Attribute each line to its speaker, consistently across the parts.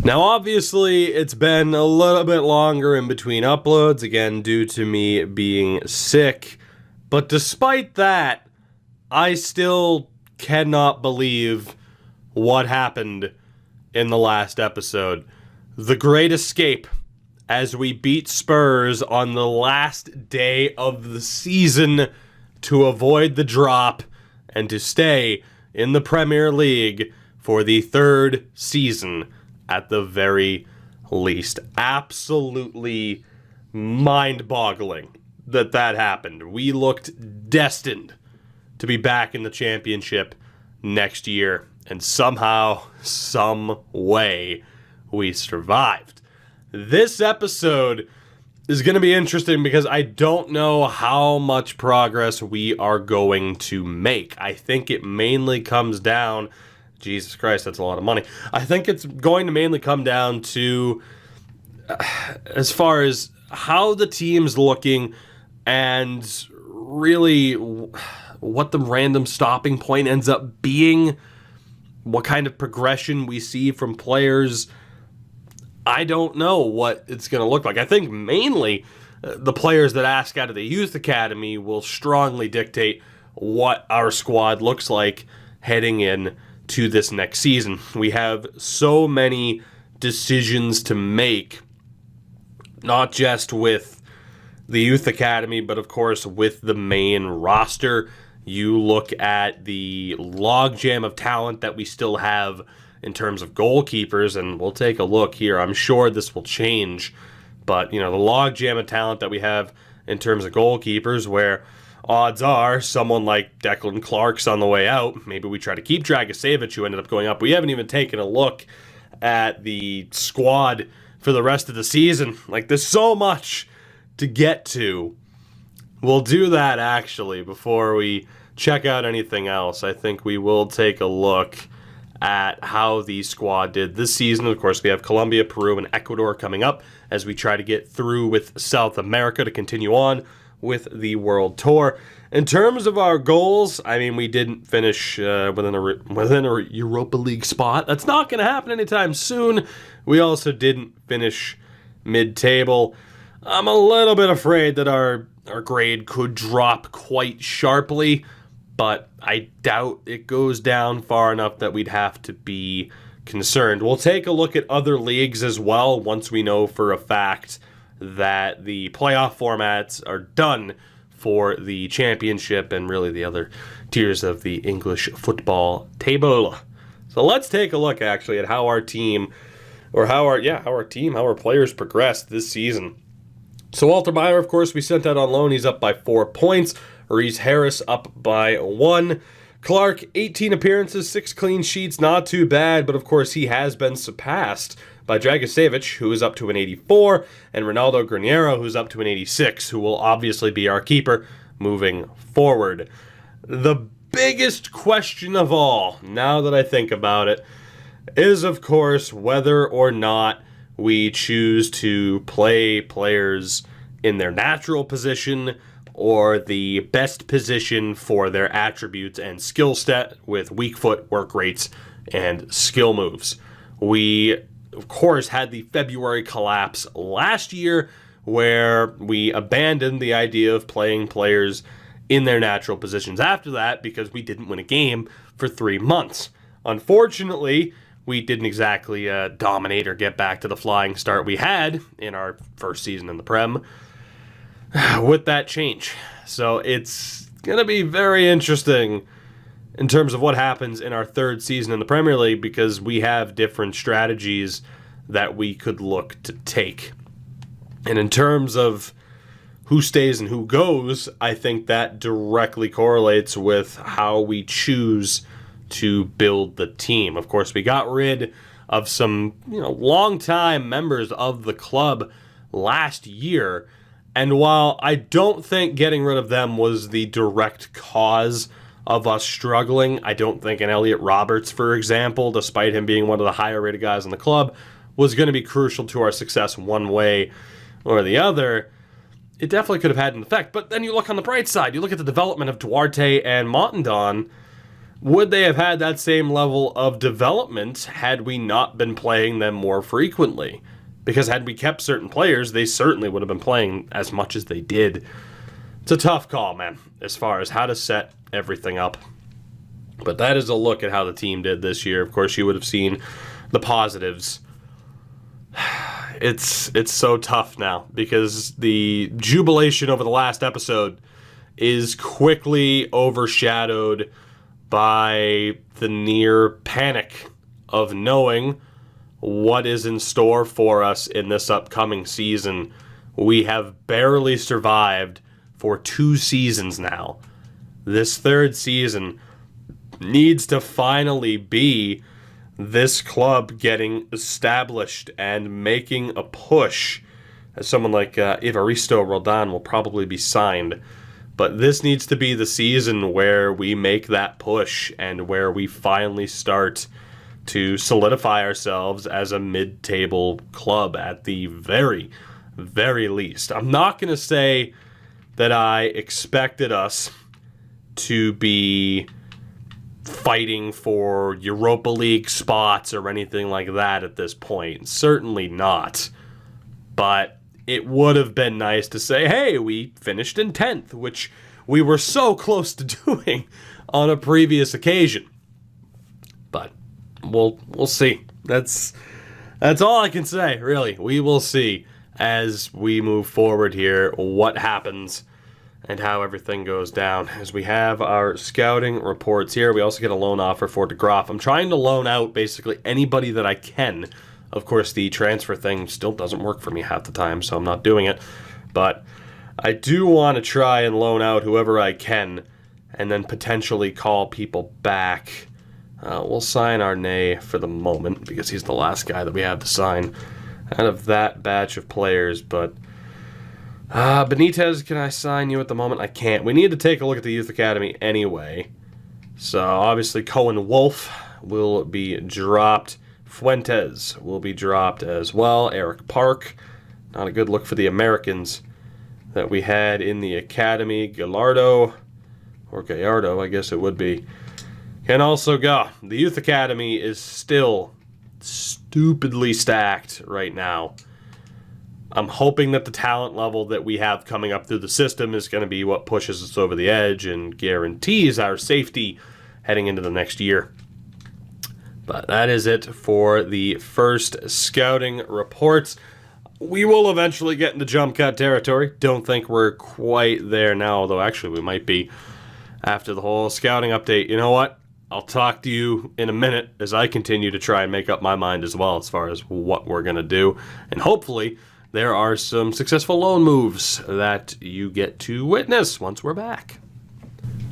Speaker 1: Now, obviously, it's been a little bit longer in between uploads, again, due to me being sick. But despite that, I still cannot believe what happened in the last episode. The Great Escape, as we beat Spurs on the last day of the season to avoid the drop and to stay in the Premier League for the third season at the very least. Absolutely mind-boggling that happened. We looked destined to be back in the championship next year, and somehow, some way, we survived. This episode is going to be interesting because I don't know how much progress we are going to make. I think it mainly comes down... Jesus Christ, that's a lot of money. I think it's going to mainly come down to as far as how the team's looking and really what the random stopping point ends up being, what kind of progression we see from players. I don't know what it's going to look like. I think mainly the players that ask out of the youth academy will strongly dictate what our squad looks like heading in to this next season. We have so many decisions to make, not just with the youth academy, but of course with the main roster. You look at the logjam of talent that we still have in terms of goalkeepers, and we'll take a look here. I'm sure this will change, but the logjam of talent that we have in terms of goalkeepers, where odds are someone like Declan Clarke's on the way out. Maybe we try to keep Dragojevic, who ended up going up. We haven't even taken a look at the squad for the rest of the season. There's so much to get to. We'll do that, actually, before we check out anything else. I think we will take a look at how the squad did this season. Of course, we have Colombia, Peru, and Ecuador coming up as we try to get through with South America to continue on with the World Tour. In terms of our goals, we didn't finish within a Europa League spot. That's not going to happen anytime soon. We also didn't finish mid-table. I'm a little bit afraid that our grade could drop quite sharply, but I doubt it goes down far enough that we'd have to be concerned. We'll take a look at other leagues as well once we know for a fact that the playoff formats are done for the championship and really the other tiers of the English football table. So let's take a look actually at how our players progressed this season. So Walter Mayr, of course, we sent out on loan. He's up by 4 points. Reese Harris up by 1. Clarke, 18 appearances, 6 clean sheets, not too bad, but of course he has been surpassed by Dragojevic, who is up to an 84, and Ronaldo Granero, who's up to an 86, who will obviously be our keeper moving forward. The biggest question of all, now that I think about it, is of course whether or not we choose to play players in their natural position or the best position for their attributes and skill set with weak foot, work rates, and skill moves. We, of course, had the February collapse last year where we abandoned the idea of playing players in their natural positions after that because we didn't win a game for 3 months. Unfortunately, we didn't exactly dominate or get back to the flying start we had in our first season in the Prem with that change. So it's going to be very interesting in terms of what happens in our third season in the Premier League because we have different strategies that we could look to take. And in terms of who stays and who goes, I think that directly correlates with how we choose to build the team. Of course, we got rid of some, long-time members of the club last year, and while I don't think getting rid of them was the direct cause of us struggling, I don't think an Elliot Roberts, for example, despite him being one of the higher-rated guys in the club, was going to be crucial to our success one way or the other. It definitely could have had an effect, but then you look on the bright side, you look at the development of Duarte and Montandon. Would they have had that same level of development had we not been playing them more frequently? Because had we kept certain players, they certainly would have been playing as much as they did. It's a tough call, man, as far as how to set everything up. But that is a look at how the team did this year. Of course, you would have seen the positives. It's so tough now because the jubilation over the last episode is quickly overshadowed by the near panic of knowing what is in store for us in this upcoming season. We have barely survived for 2 seasons now. This 3rd season needs to finally be this club getting established and making a push. As someone like Evaristo Roldan will probably be signed. But this needs to be the season where we make that push and where we finally start to solidify ourselves as a mid-table club at the very, very least. I'm not going to say that I expected us to be fighting for Europa League spots or anything like that at this point. Certainly not. But it would have been nice to say, hey, we finished in 10th, which we were so close to doing on a previous occasion. But we'll see. That's all I can say, really. We will see as we move forward here what happens and how everything goes down. As we have our scouting reports here, we also get a loan offer for De Graaf. I'm trying to loan out basically anybody that I can. Of course, the transfer thing still doesn't work for me half the time, so I'm not doing it. But I do want to try and loan out whoever I can and then potentially call people back. We'll sign Arne for the moment because he's the last guy that we have to sign out of that batch of players. But Benitez, can I sign you at the moment? I can't. We need to take a look at the youth academy anyway. So obviously Cohen Wolf will be dropped. Fuentes will be dropped as well. Eric Park, not a good look for the Americans that we had in the academy. Gallardo, or Gallardo, I guess it would be, can also go. The youth academy is still stupidly stacked right now. I'm hoping that the talent level that we have coming up through the system is going to be what pushes us over the edge and guarantees our safety heading into the next year. But that is it for the first scouting reports. We will eventually get into jump cut territory. Don't think we're quite there now, although actually we might be after the whole scouting update. You know what? I'll talk to you in a minute as I continue to try and make up my mind as well as far as what we're going to do. And hopefully there are some successful loan moves that you get to witness once we're back.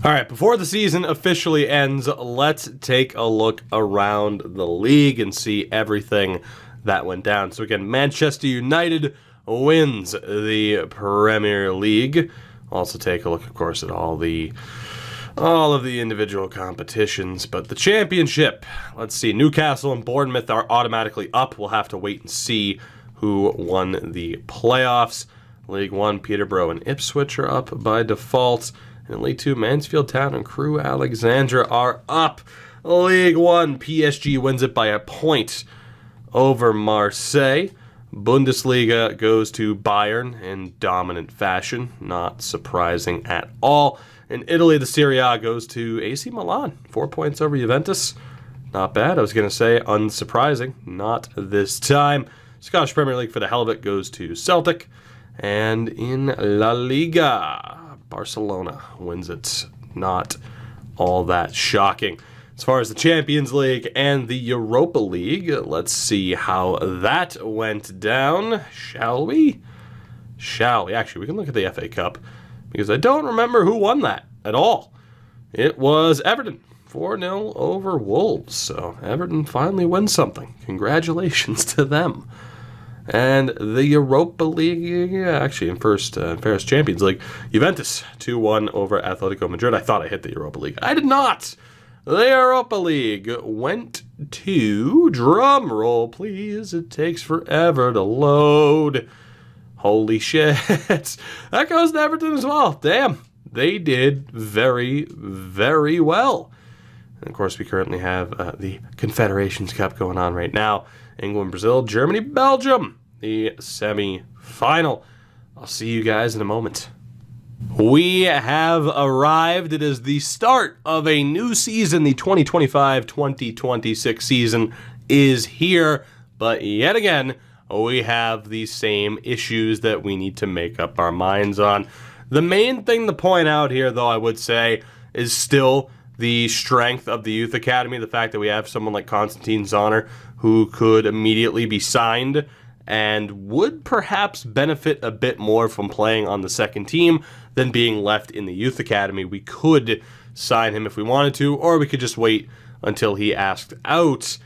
Speaker 1: All right, before the season officially ends, let's take a look around the league and see everything that went down. So again, Manchester United wins the Premier League. Also take a look, of course, at all of the individual competitions. But the championship, let's see, Newcastle and Bournemouth are automatically up. We'll have to wait and see who won the playoffs. League One, Peterborough and Ipswich are up by default. In League 2, Mansfield Town and Crewe Alexandra are up. League 1, PSG wins it by a point over Marseille. Bundesliga goes to Bayern in dominant fashion. Not surprising at all. In Italy, the Serie A goes to AC Milan. 4 points over Juventus. Not bad. I was going to say unsurprising. Not this time. Scottish Premier League for the hell of it goes to Celtic. And in La Liga, Barcelona wins it. Not all that shocking. As far as the Champions League and the Europa League, let's see how that went down, shall we? Actually, we can look at the FA Cup, because I don't remember who won that at all. It was Everton, 4-0 over Wolves. So Everton finally wins something. Congratulations to them. And the Europa League, actually in first Champions League, Juventus 2-1 over Atletico Madrid. I thought I hit the Europa League. I did not. The Europa League went to, drum roll please, it takes forever to load. Holy shit. That goes to Everton as well. Damn. They did very, very well. And of course, we currently have the Confederations Cup going on right now. England, Brazil, Germany, Belgium, the semi-final. I'll see you guys in a moment. We have arrived. It is the start of a new season. The 2025-2026 season is here, but yet again, we have the same issues that we need to make up our minds on. The main thing to point out here, though, I would say, is still the strength of the youth academy. The fact that we have someone like Konstantin Zahner who could immediately be signed and would perhaps benefit a bit more from playing on the second team than being left in the youth academy. We could sign him if we wanted to, or we could just wait until he asked out.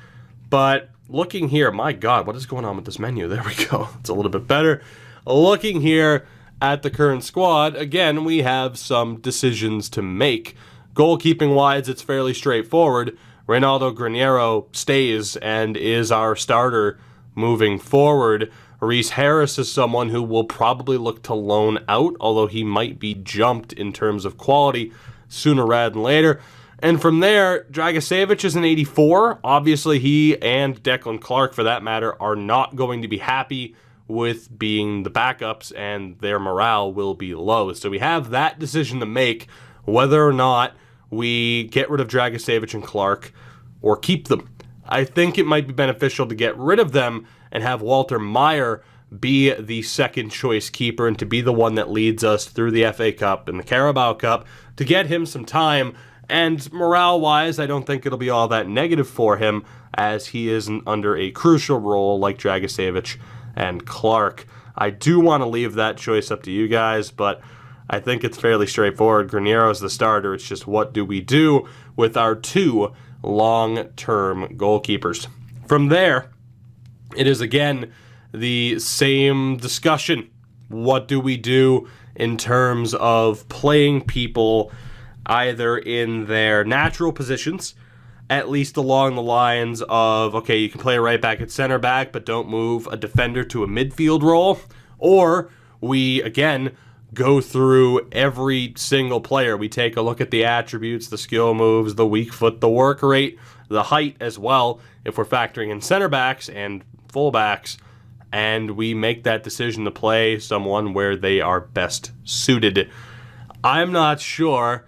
Speaker 1: But looking here, my God, what is going on with this menu? There we go. It's a little bit better. Looking here at the current squad, again, we have some decisions to make. Goalkeeping-wise, it's fairly straightforward. Reynaldo Granero stays and is our starter moving forward. Reese Harris is someone who will probably look to loan out, although he might be jumped in terms of quality sooner rather than later. And from there, Dragojevic is an 84. Obviously, he and Declan Clarke, for that matter, are not going to be happy with being the backups, and their morale will be low. So we have that decision to make, whether or not we get rid of Dragojevic and Clarke or keep them. I think it might be beneficial to get rid of them and have Walter Mayr be the second choice keeper and to be the one that leads us through the FA Cup and the Carabao Cup to get him some time. And morale-wise, I don't think it'll be all that negative for him as he isn't under a crucial role like Dragojevic and Clarke. I do want to leave that choice up to you guys, but I think it's fairly straightforward. Granero's the starter. It's just what do we do with our two long-term goalkeepers. From there, it is again the same discussion. What do we do in terms of playing people either in their natural positions, at least along the lines of, okay, you can play a right back at center back, but don't move a defender to a midfield role, or we, again, go through every single player. We take a look at the attributes, the skill moves, the weak foot, the work rate, the height as well, if we're factoring in center backs and full backs, and we make that decision to play someone where they are best suited. I'm not sure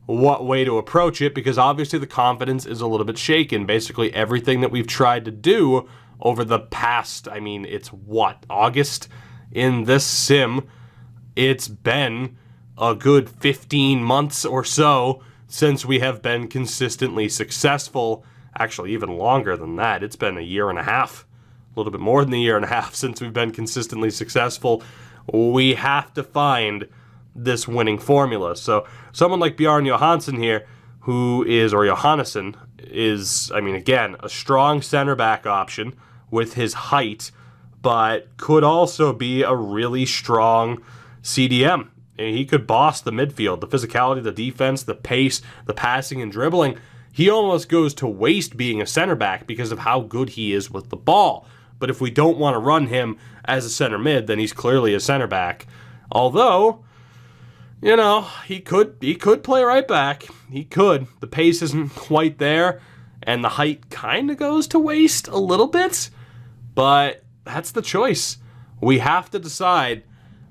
Speaker 1: what way to approach it because obviously the confidence is a little bit shaken. Basically everything that we've tried to do over the past, it's what, August in this sim, it's been a good 15 months or so since we have been consistently successful. Actually, even longer than that. It's been a year and a half, a little bit more than a year and a half since we've been consistently successful. We have to find this winning formula. So someone like Bjarne Johannessen here, or Johannessen, is, again, a strong center back option with his height, but could also be a really strong CDM. He could boss the midfield, the physicality, the defense, the pace, the passing and dribbling. He almost goes to waste being a center back because of how good he is with the ball. But if we don't want to run him as a center mid, then he's clearly a center back. Although, he could play right back. He could. The pace isn't quite there, and the height kind of goes to waste a little bit. But that's the choice. We have to decide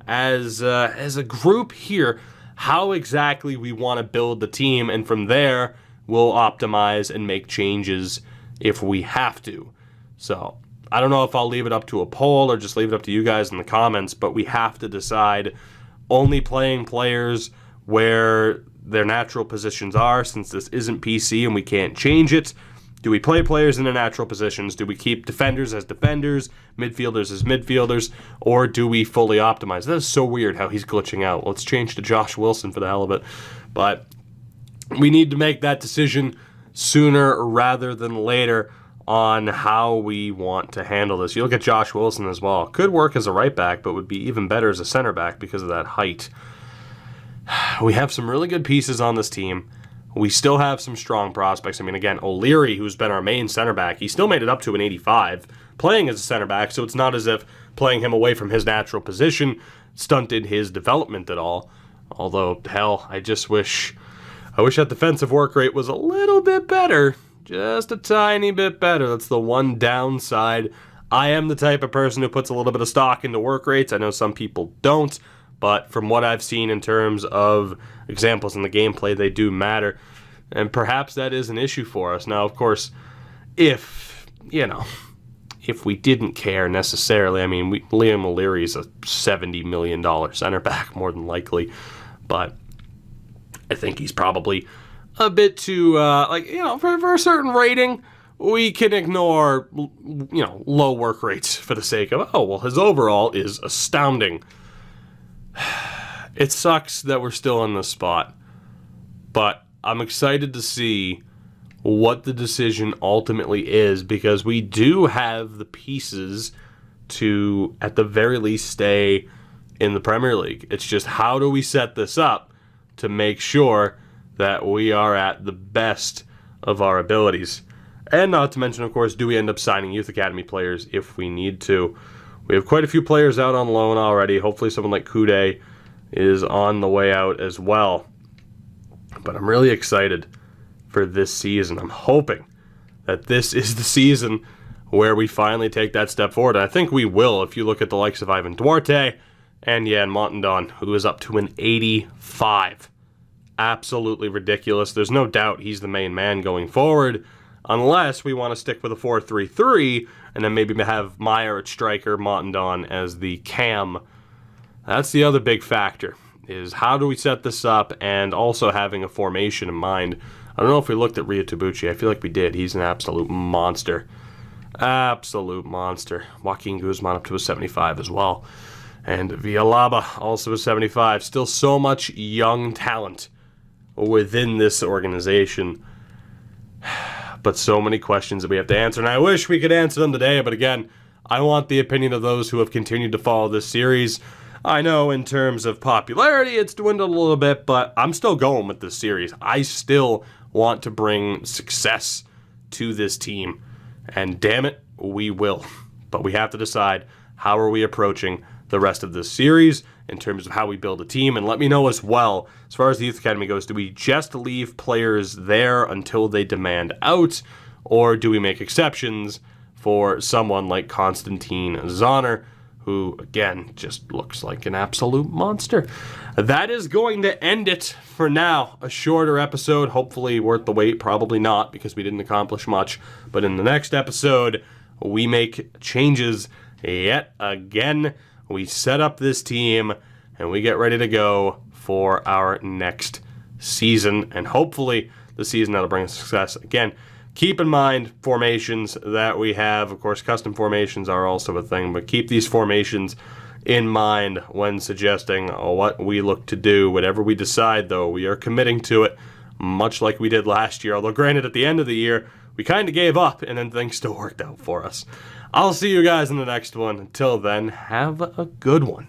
Speaker 1: as a group here how exactly we want to build the team, and from there we'll optimize and make changes if we have to. So I don't know if I'll leave it up to a poll or just leave it up to you guys in the comments, but we have to decide only playing players where their natural positions are, since this isn't PC and we can't change it. Do we play players in their natural positions? Do we keep defenders as defenders, midfielders as midfielders, or do we fully optimize? That is so weird how he's glitching out. Let's change to Josh Wilson for the hell of it. But we need to make that decision sooner rather than later on how we want to handle this. You look at Josh Wilson as well. Could work as a right back, but would be even better as a center back because of that height. We have some really good pieces on this team. We still have some strong prospects. Again, O'Leary, who's been our main center back, he still made it up to an 85 playing as a center back, so it's not as if playing him away from his natural position stunted his development at all. Although, hell, I just wish I wish that defensive work rate was a little bit better. Just a tiny bit better. That's the one downside. I am the type of person who puts a little bit of stock into work rates. I know some people don't, but from what I've seen in terms of examples in the gameplay, they do matter. And perhaps that is an issue for us. Now, of course, if we didn't care necessarily, I mean, Liam O'Leary is a $70 million center back, more than likely. But I think he's probably a bit too, for a certain rating, we can ignore, low work rates for the sake of, his overall is astounding. It sucks that we're still in this spot, but I'm excited to see what the decision ultimately is, because we do have the pieces to, at the very least, stay in the Premier League. It's just, how do we set this up to make sure that we are at the best of our abilities? And not to mention, of course, do we end up signing youth academy players if we need to? We have quite a few players out on loan already. Hopefully someone like Kude is on the way out as well. But I'm really excited for this season. I'm hoping that this is the season where we finally take that step forward. And I think we will, if you look at the likes of Ivan Duarte and Jan Montandon, who is up to an 85. Absolutely ridiculous. There's no doubt he's the main man going forward, unless we want to stick with a 4-3-3 and then maybe have Mayr at striker, Montandon as the cam. That's the other big factor, is how do we set this up, and also having a formation in mind. I don't know if we looked at Ria Tabucci. I feel like we did. He's an absolute monster. Absolute monster. Joaquin Guzman up to a 75 as well. And Villalba also a 75. Still so much young talent within this organization. But so many questions that we have to answer, and I wish we could answer them today, but again, I want the opinion of those who have continued to follow this series. I know in terms of popularity, it's dwindled a little bit, but I'm still going with this series. I still want to bring success to this team, and damn it, we will. But we have to decide, how are we approaching the rest of this series in terms of how we build a team. And let me know as well, as far as the Youth Academy goes, do we just leave players there until they demand out, or do we make exceptions for someone like Konstantin Zahner, who, again, just looks like an absolute monster? That is going to end it for now. A shorter episode, hopefully worth the wait. Probably not, because we didn't accomplish much. But in the next episode, we make changes yet again. We set up this team, and we get ready to go for our next season, and hopefully the season that'll bring us success. Again, keep in mind formations that we have. Of course, custom formations are also a thing, but keep these formations in mind when suggesting what we look to do. Whatever we decide, though, we are committing to it, much like we did last year. Although, granted, at the end of the year, we kind of gave up, and then things still worked out for us. I'll see you guys in the next one. Until then, have a good one.